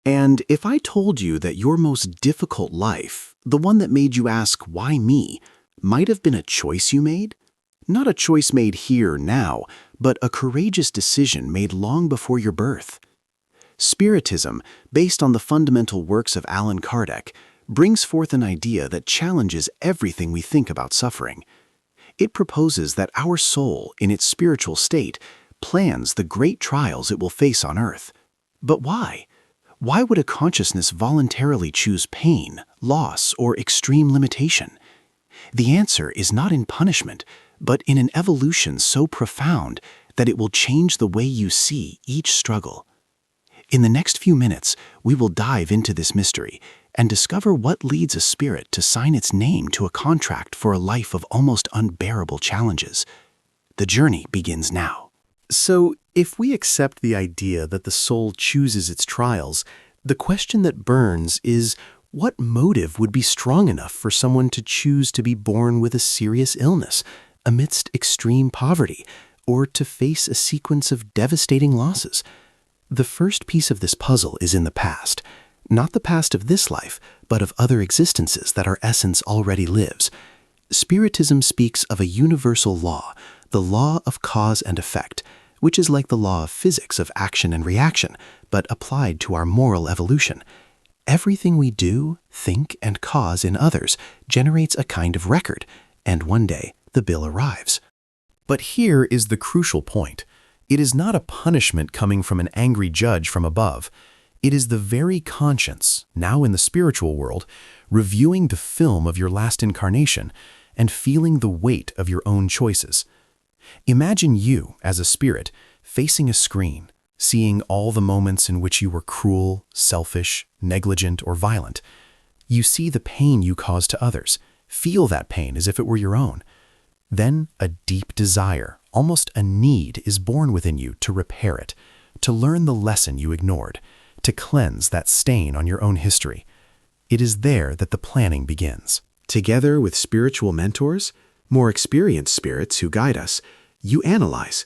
And if I told you that your most difficult life, the one that made you ask, why me, might have been a choice you made? Not a choice made here, now, but a courageous decision made long before your birth. Spiritism, based on the fundamental works of Allan Kardec, brings forth an idea that challenges everything we think about suffering. It proposes that our soul, in its spiritual state, plans the great trials it will face on earth. But why? Why would a consciousness voluntarily choose pain, loss, or extreme limitation? The answer is not in punishment, but in an evolution so profound that it will change the way you see each struggle. In the next few minutes, we will dive into this mystery and discover what leads a spirit to sign its name to a contract for a life of almost unbearable challenges. The journey begins now. So, if we accept the idea that the soul chooses its trials, the question that burns is, what motive would be strong enough for someone to choose to be born with a serious illness, amidst extreme poverty, or to face a sequence of devastating losses? The first piece of this puzzle is in the past. Not the past of this life, but of other existences that our essence already lives. Spiritism speaks of a universal law, the law of cause and effect, which is like the law of physics of action and reaction, but applied to our moral evolution. Everything we do, think, and cause in others generates a kind of record, and one day the bill arrives. But here is the crucial point. It is not a punishment coming from an angry judge from above. It is the very conscience, now in the spiritual world, reviewing the film of your last incarnation and feeling the weight of your own choices. Imagine you, as a spirit, facing a screen, seeing all the moments in which you were cruel, selfish, negligent, or violent. You see the pain you caused to others, feel that pain as if it were your own. Then a deep desire, almost a need, is born within you to repair it, to learn the lesson you ignored, to cleanse that stain on your own history. It is there that the planning begins. Together with spiritual mentors, more experienced spirits who guide us, you analyze.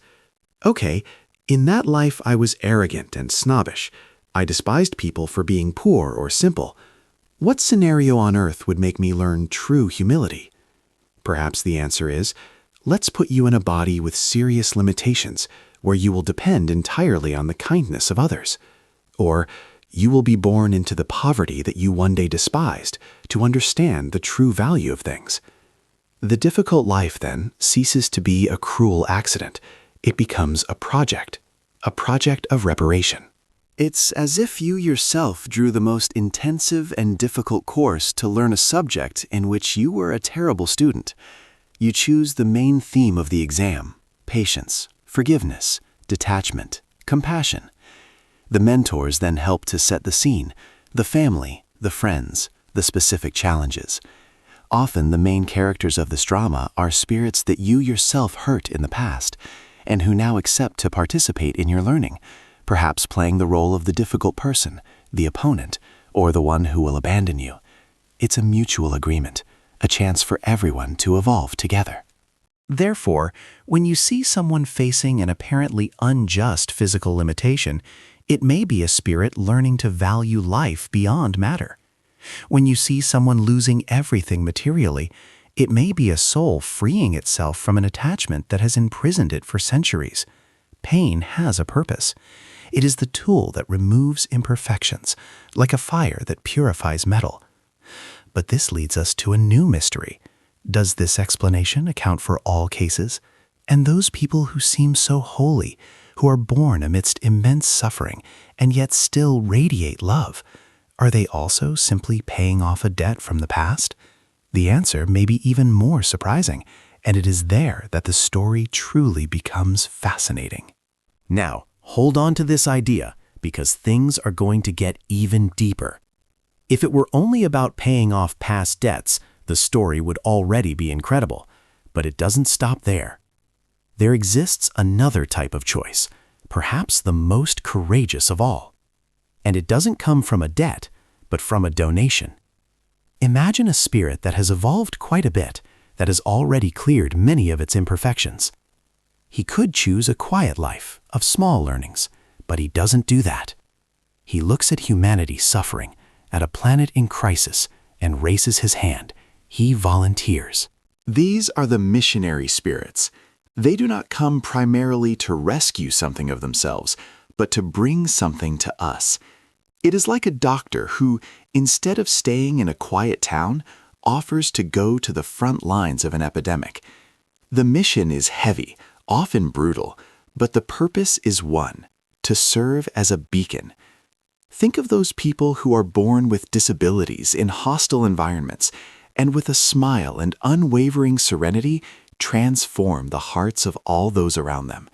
Okay, in that life I was arrogant and snobbish. I despised people for being poor or simple. What scenario on earth would make me learn true humility? Perhaps the answer is, let's put you in a body with serious limitations, where you will depend entirely on the kindness of others. Or, you will be born into the poverty that you one day despised, to understand the true value of things. The difficult life, then, ceases to be a cruel accident. It becomes a project of reparation. It's as if you yourself drew the most intensive and difficult course to learn a subject in which you were a terrible student. You choose the main theme of the exam: patience, forgiveness, detachment, compassion. The mentors then help to set the scene, the family, the friends, the specific challenges. Often the main characters of this drama are spirits that you yourself hurt in the past, and who now accept to participate in your learning, perhaps playing the role of the difficult person, the opponent, or the one who will abandon you. It's a mutual agreement, a chance for everyone to evolve together. Therefore, when you see someone facing an apparently unjust physical limitation, it may be a spirit learning to value life beyond matter. When you see someone losing everything materially, it may be a soul freeing itself from an attachment that has imprisoned it for centuries. Pain has a purpose. It is the tool that removes imperfections, like a fire that purifies metal. But this leads us to a new mystery. Does this explanation account for all cases? And those people who seem so holy, who are born amidst immense suffering and yet still radiate love, are they also simply paying off a debt from the past? The answer may be even more surprising, and it is there that the story truly becomes fascinating. Now, hold on to this idea, because things are going to get even deeper. If it were only about paying off past debts, the story would already be incredible. But it doesn't stop there. There exists another type of choice, perhaps the most courageous of all. And it doesn't come from a debt, but from a donation. Imagine a spirit that has evolved quite a bit, that has already cleared many of its imperfections. He could choose a quiet life of small learnings, but he doesn't do that. He looks at humanity suffering, at a planet in crisis, and raises his hand. He volunteers. These are the missionary spirits. They do not come primarily to rescue something of themselves, but to bring something to us. It is like a doctor who, instead of staying in a quiet town, offers to go to the front lines of an epidemic. The mission is heavy, often brutal, but the purpose is one: to serve as a beacon. Think of those people who are born with disabilities in hostile environments, and with a smile and unwavering serenity, transform the hearts of all those around them.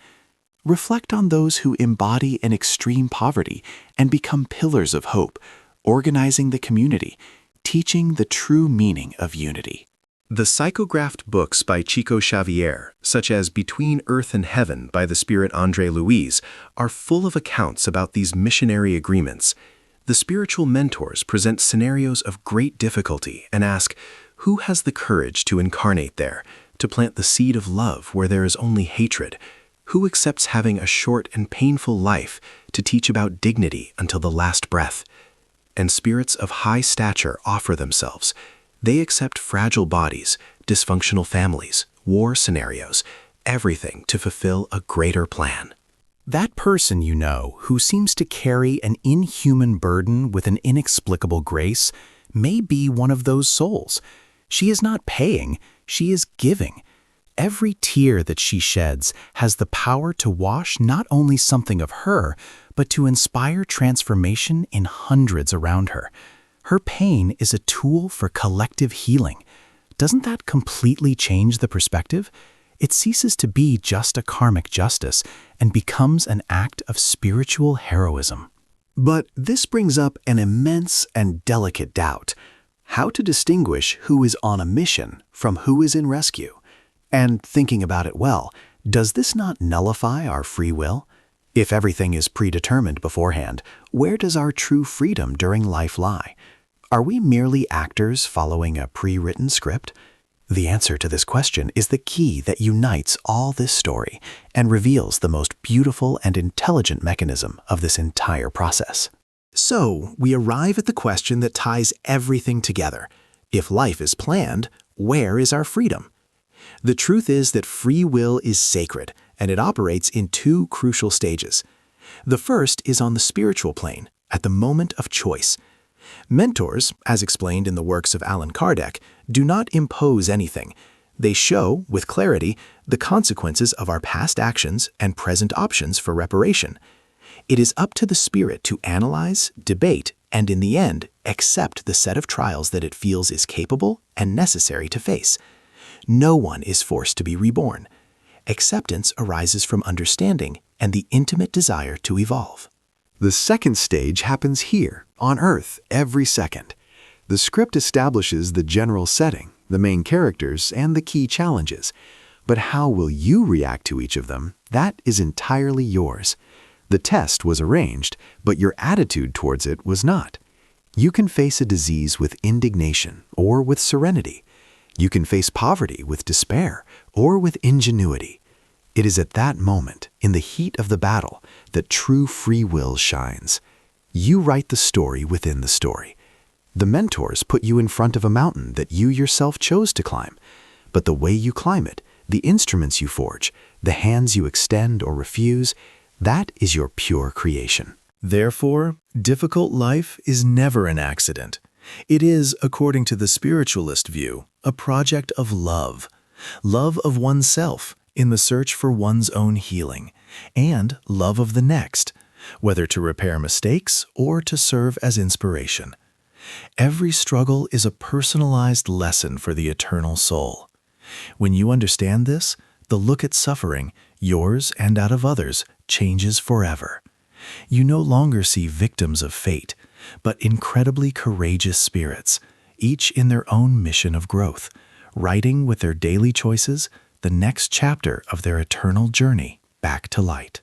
Reflect on those who embody an extreme poverty and become pillars of hope, organizing the community, teaching the true meaning of unity. The psychographed books by Chico Xavier, such as Between Earth and Heaven by the spirit André Louise, are full of accounts about these missionary agreements. The spiritual mentors present scenarios of great difficulty and ask, who has the courage to incarnate there, to plant the seed of love where there is only hatred? Who accepts having a short and painful life to teach about dignity until the last breath? And spirits of high stature offer themselves. They accept fragile bodies, dysfunctional families, war scenarios, everything to fulfill a greater plan. That person you know who seems to carry an inhuman burden with an inexplicable grace may be one of those souls. She is not paying, she is giving. Every tear that she sheds has the power to wash not only something of her, but to inspire transformation in hundreds around her. Her pain is a tool for collective healing. Doesn't that completely change the perspective? It ceases to be just a karmic justice and becomes an act of spiritual heroism. But this brings up an immense and delicate doubt: how to distinguish who is on a mission from who is in rescue. And thinking about it well, does this not nullify our free will? If everything is predetermined beforehand, where does our true freedom during life lie? Are we merely actors following a pre-written script? The answer to this question is the key that unites all this story and reveals the most beautiful and intelligent mechanism of this entire process. So, we arrive at the question that ties everything together. If life is planned, where is our freedom? The truth is that free will is sacred, and it operates in two crucial stages. The first is on the spiritual plane, at the moment of choice. Mentors, as explained in the works of Allan Kardec, do not impose anything. They show, with clarity, the consequences of our past actions and present options for reparation. It is up to the spirit to analyze, debate, and in the end, accept the set of trials that it feels is capable and necessary to face. No one is forced to be reborn. Acceptance arises from understanding and the intimate desire to evolve. The second stage happens here, on Earth, every second. The script establishes the general setting, the main characters, and the key challenges. But how will you react to each of them? That is entirely yours. The test was arranged, but your attitude towards it was not. You can face a disease with indignation or with serenity. You can face poverty with despair or with ingenuity. It is at that moment, in the heat of the battle, that true free will shines. You write the story within the story. The mentors put you in front of a mountain that you yourself chose to climb. But the way you climb it, the instruments you forge, the hands you extend or refuse, that is your pure creation. Therefore, difficult life is never an accident. It is, according to the spiritualist view, a project of love. Love of oneself in the search for one's own healing, and love of the next, whether to repair mistakes or to serve as inspiration. Every struggle is a personalized lesson for the eternal soul. When you understand this, the look at suffering, yours and that of others, changes forever. You no longer see victims of fate, but incredibly courageous spirits, each in their own mission of growth, writing with their daily choices the next chapter of their eternal journey back to light.